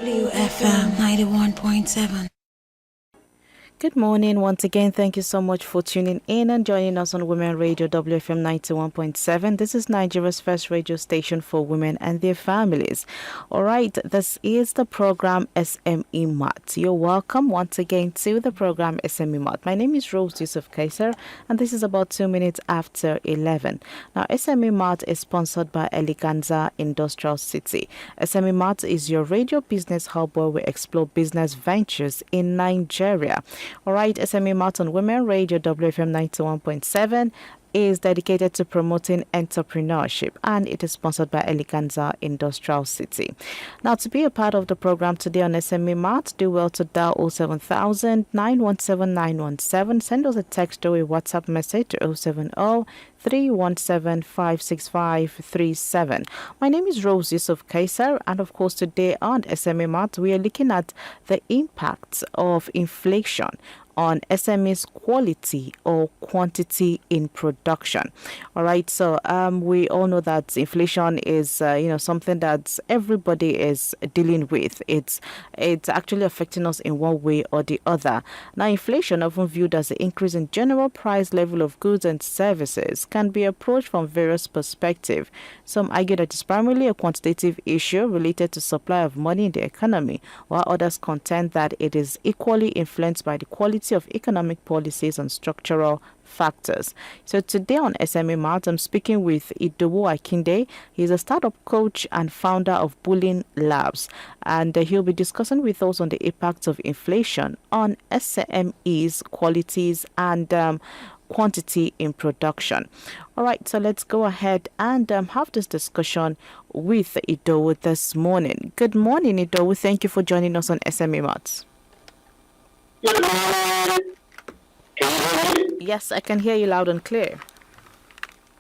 WFM 91.7. Good morning once again. Thank you so much for tuning in and joining us on Women Radio WFM 91.7. This is Nigeria's first radio station for women and their families. All right, this is the program SME Mart. You're welcome once again to the program SME Mart. My name is Rose Yusuf Kaiser and this is about 2 minutes after 11. Now, SME Mart is sponsored by Eleganza Industrial City. SME Mart is your radio business hub where we explore business ventures in Nigeria. All right, SME Mart on Women Radio WFM 91.7 is dedicated to promoting entrepreneurship and it is sponsored by Eleganza Industrial City. Now, to be a part of the program today on SME Mart, do well to dial 07000 917 917. Send us a text or a WhatsApp message to 070 317 56537. My name is Rose Yusuf Kaiser, and of course, today on SME Mart, we are looking at the impacts of inflation on SME's quality or quantity in production. All right, so we all know that inflation is something that everybody is dealing with. It's actually affecting us in one way or the other. Now, inflation, often viewed as the increase in general price level of goods and services, can be approached from various perspectives. Some argue that it's primarily a quantitative issue related to supply of money in the economy, while others contend that it is equally influenced by the quality of economic policies and structural factors. So today on SME Mart, I'm speaking with Idowu Akinde. He's a startup coach and founder of Bullying Labs, and he'll be discussing with us on the impact of inflation on SMEs, qualities, and quantity in production. All right, so let's go ahead and have this discussion with Idowu this morning. Good morning, Idowu. Thank you for joining us on SME Mart. Good morning. Can you hear me? Yes, I can hear you loud and clear.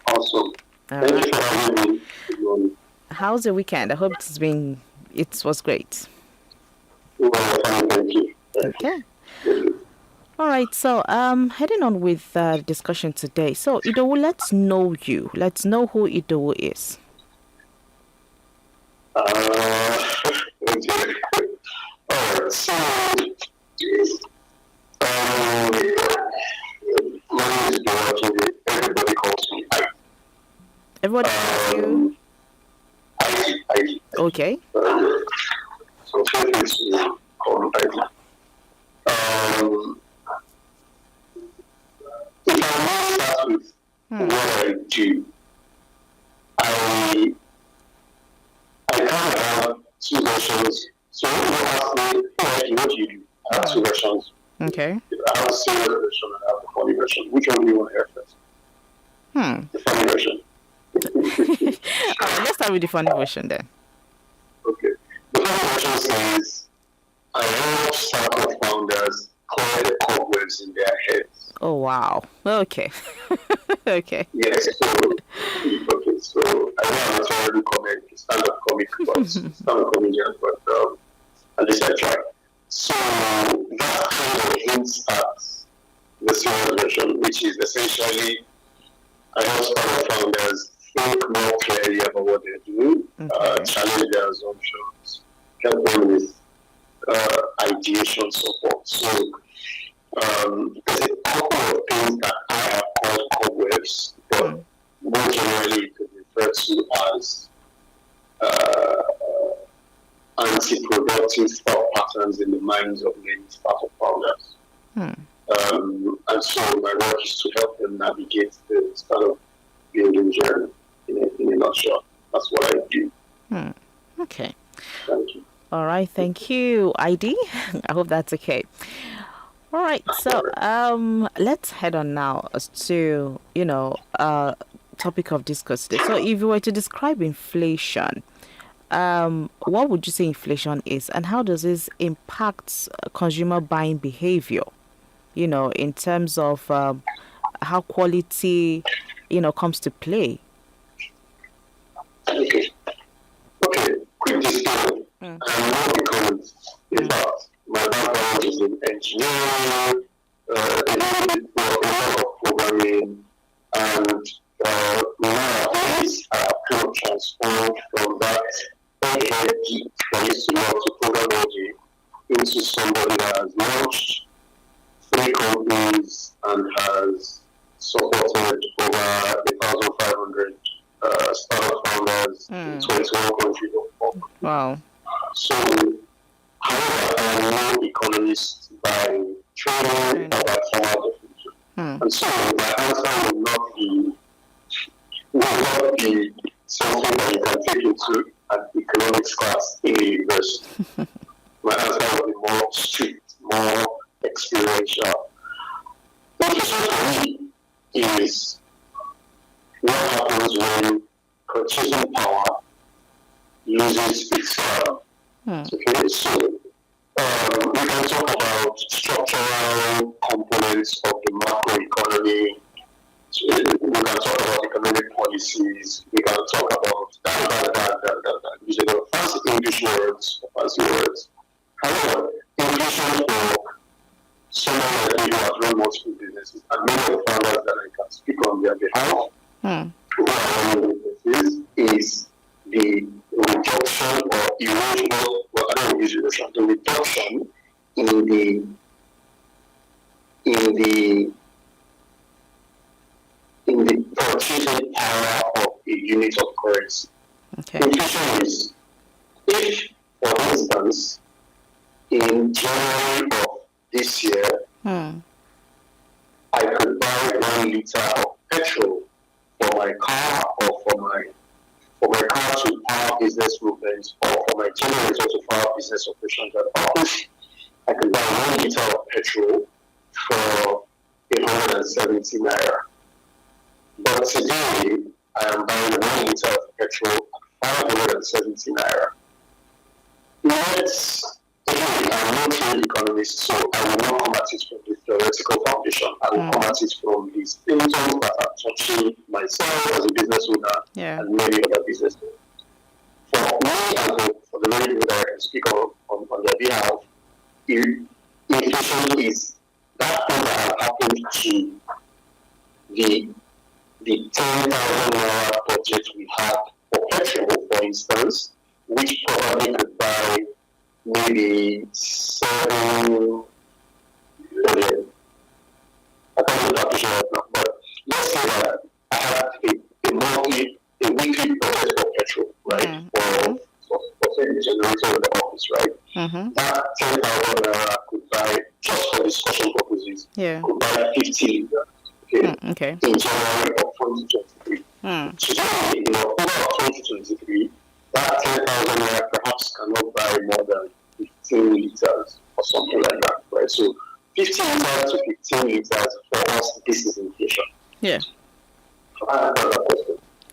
Awesome. All Thank right. you for having me. Good morning. How's your weekend? I hope it was great. Well, fine, thank you. Okay. All right, so heading on with the discussion today. So Idowu, let's know you. Let's know who Idowu is. Okay. All right. So, my name is Idowu. Everybody calls me I. Everybody calls you. I. Okay. So feel free to call me I. If I may start with what I do, I kind of have two versions. So when you ask me, what do you do? I have two versions. Okay. I have a serious version and I have a funny version. Which one do you want to hear first? The funny version. All right, let's start with the funny version then. Okay. The funny version says, I help startup founders clear the cobwebs in their heads. Oh, wow. Okay. Okay. Yes, so I know I'm not already stand-up comic, but stand-up comedian, but at least I try. So that kind of hints at the serious version, which is essentially I help startup founders think more clearly about what they're doing, challenge their assumptions, help them with ideation support. So there's a couple of things that I have called cobwebs, but more generally it could be referred to as anti-productive thought patterns in the minds of many startup founders. And so my work is to help them navigate the startup building journey in a nutshell. That's what I do. Okay. Thank you. All right. Thank you, ID. I hope that's okay. All right. So let's head on now to, topic of discuss today. So if you were to describe inflation, what would you say inflation is and how does this impact consumer buying behavior, in terms of how quality, comes to play? Okay. Quick disclaimer. I'm not a comment. In fact, my background is in engineering, a lot of programming, and nowadays I have kind of transformed from that geek that used to love to program speaking to somebody that has launched 3 companies and has supported over 1,500 startup founders in 21 countries. Wow. So, however, I am no economist by training or by formal definition. And so my answer will not be something that you can take into an economics class in a university. My answer will be more strict, more experiential. What is for me is what happens when purchasing power loses its power. Okay, so we can talk about structural components of the macro economy. So we can talk about economic policies. We can talk about that. These are the fancy English words, fancy words. However, inflation for someone like me who has run multiple businesses, and many of the founders that I can speak on their behalf, who are running businesses, is the reduction or erosion, well, I don't use erosion, the reduction in the purchasing power of a unit of currency. Okay. Inflation is, if, for instance, in January of this year, I could buy 1 liter of petrol for my car or for my car to power business movements or for my generator to power business operations at office. I could buy 1 liter of petrol for 170 naira. But today, I am buying 1 liter of petrol at 570 naira. Again, I'm not an economist, so I will not come at it from the theoretical foundation. I will come at it from the symptoms that are touching myself as a business owner and many other business owners. For me, and for the many people that I can speak on their behalf, inflation is that thing that has happened to the 10,000 naira budget we had for petrol, for instance, which probably could buy maybe 7 million. I can't do that right now, but let's say that I have a weekly budget for petrol, right? For say the generator in the office, right? That 10,000 naira could buy, just for discussion purposes, could buy 50 liters. Okay. In January of 2023. Today, in October of 2023, that 10,000 naira perhaps cannot buy more than 15 liters or something like that, right? So 15 liters to 15 liters for us, this is inflation. Yeah.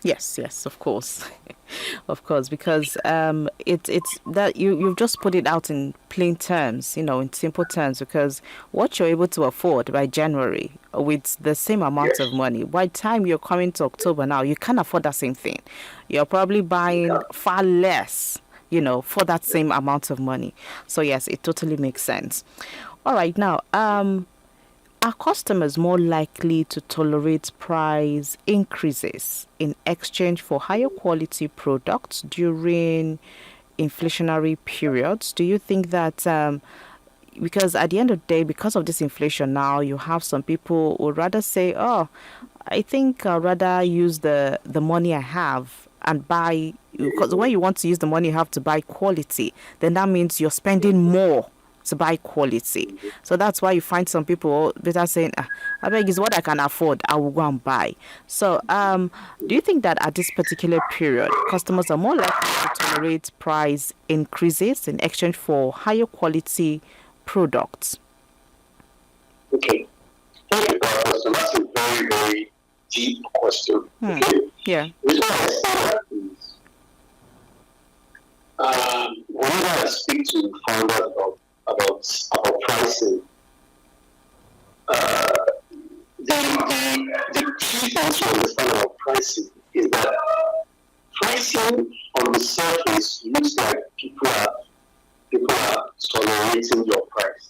Yes, of course. Of course, because it's that you've just put it out in plain terms, in simple terms, because what you're able to afford by January with the same amount of money, by the time you're coming to October now, you can't afford that same thing. You're probably buying far less, for that same amount of money. So yes, it totally makes sense. All right, now, are customers more likely to tolerate price increases in exchange for higher quality products during inflationary periods? Do you think that, because at the end of the day, because of this inflation now, you have some people who would rather say, oh, I think I'd rather use the money I have and buy, because when you want to use the money you have to buy quality, then that means you're spending more to buy quality. So that's why you find some people better saying, I beg is what I can afford, I will go and buy. So do you think that at this particular period, customers are more likely to tolerate price increases in exchange for higher quality products? Okay. Thank you for that question. That's a very, very deep question. Okay? Yeah. The reason why I say that is whenever I speak to founders about pricing, the key thing to understand about pricing is that pricing on the surface looks like people are tolerating your price.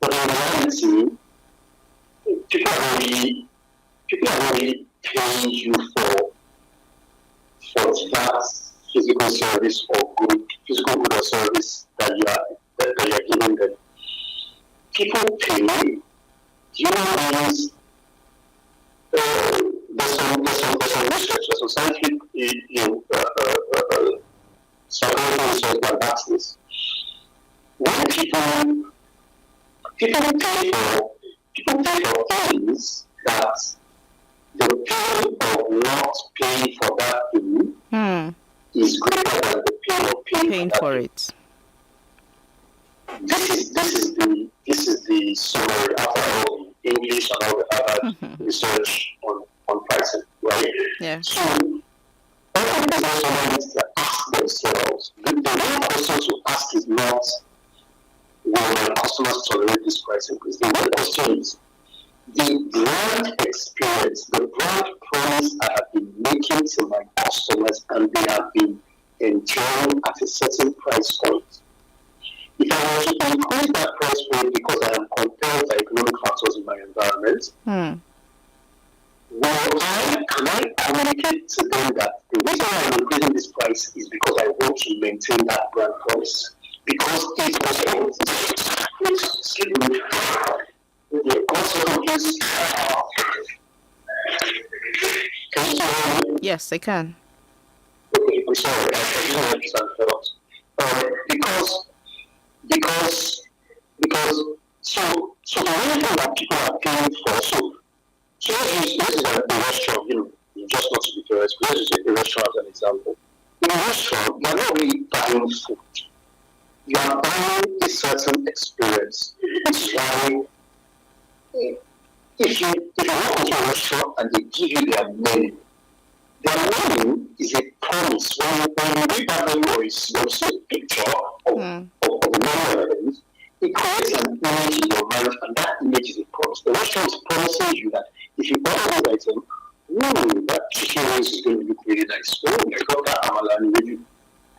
But in reality, people are really paying you for that physical service or good physical good or service that you are giving them. People pay. You know, there's some research, there's some scientific, psychological research that backs this. When people pay for things that the pain of not paying for that thing is greater than the pain of paying for it. This is the summary after all the English and all the other research on pricing, right? Yeah. So everybody also needs to ask themselves. The real question to ask is not will my customers tolerate this price increase. The real question is the brand experience, the brand promise I have been making to my customers, and they have been enjoying at a certain price point. If I were to increase that price point because I am compelled by economic factors in my environment, can I communicate to them that the reason why I'm increasing this price is because I want to maintain that brand promise? Because it was excuse me. Can you hear me? Yes, I can. Okay, I'm sorry. I didn't understand because so the only thing that people are paying for, so this is a restaurant, you just not to be fair, let's use a restaurant as an example. In a restaurant, you're not really buying food. You are buying a certain experience. Which is why if you walk into a restaurant and they give you their menu is a promise. When you read that menu or you see a picture of the menu items, it creates an image in your mind, and that image is a promise. The restaurant is promising you that if you buy this item, that chicken wings is going to look really nice. Oh, I got that amala really.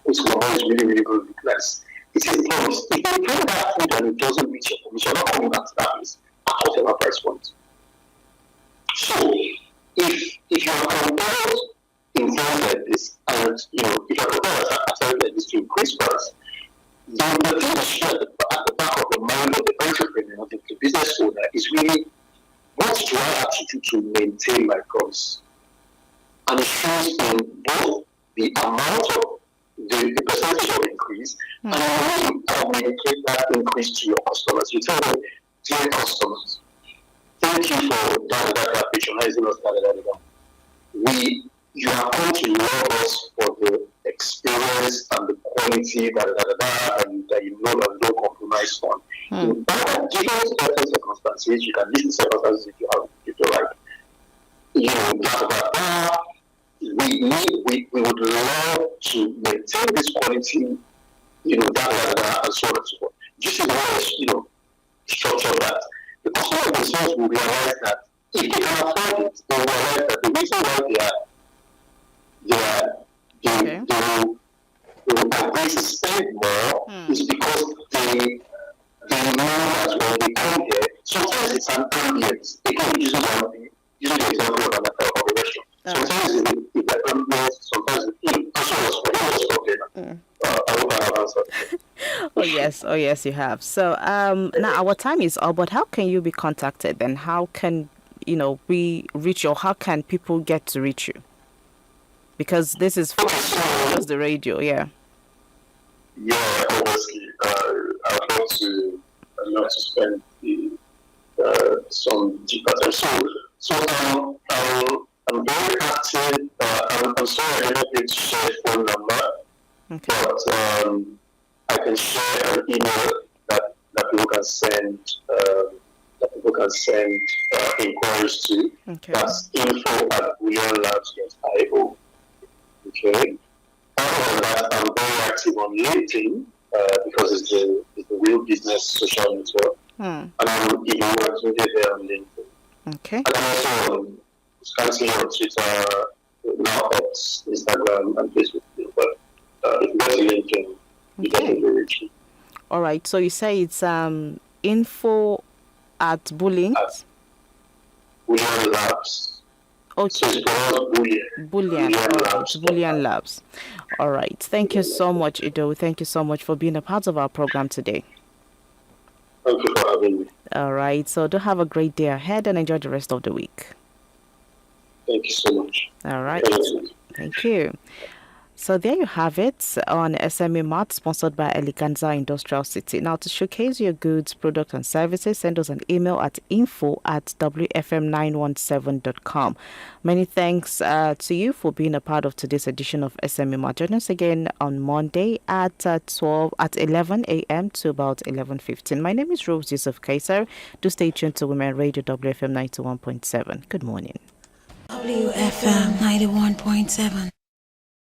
It's really, really going to look nice. It's a promise. If you bring that food and it doesn't reach your promise, you're not coming back to that place at whatever price point. So, if you are compelled in things like this, and if you are compelled at times like this to increase price, then the thing that should at the back of the mind of the entrepreneur, the business owner, is really what do I have to do to maintain my promise? And it shows in both the amount of the percentage of increase and how you communicate that increase to your customers. You tell them, dear customers, thank you for patronizing us. You are going to love us for the experience and the quality and that you know and don't compromise on. Given certain circumstances, you can list the circumstances if you like. We would love to maintain this quality, and so on and so forth. Just in the way, structure that. The customer themselves will realize that if they can afford it, they will realize that the reason why they will agree to spend more is because they know that when they come here, sometimes it's an ambience. They can be using the example of a restaurant. Sometimes it's an ambience, sometimes I hope I have answered. Oh yes, you have. So now our time is up, but how can you be contacted then? How can we reach you, or how can people get to reach you? Because this is just the radio, yeah. Yeah, obviously. I'd love to spend some deeper time. So I'm very active. I'm sorry I'm not able to share a phone number, but I can share an email that people can send inquiries to. Okay. That's info@bouillonlabs.io. Okay. Other than that, I'm very active on LinkedIn because it's the real business social network. And I'm even working there on LinkedIn. Okay. And I'm also on Twitter, now X, Instagram, and Facebook. But if you go to LinkedIn, you definitely reach me. All right. So you say it's info at Bullying? Bouillon Labs. So Okay. it's pronounced Bullion. Bullion. All right. Labs. Bullion Labs. All right. Thank you so much, Ido. Thank you so much for being a part of our program today. Thank you for having me. All right. So do have a great day ahead and enjoy the rest of the week. Thank you so much. All right. Thank you. So there you have it on SME Mart, sponsored by Eleganza Industrial City. Now, to showcase your goods, products, and services, send us an email at info@wfm917.com. Many thanks to you for being a part of today's edition of SME Mart. Join us again on Monday at 11 a.m. to about 11:15. My name is Rose Yusuf Kaiser. Do stay tuned to Women Radio WFM 91.7. Good morning. WFM 91.7.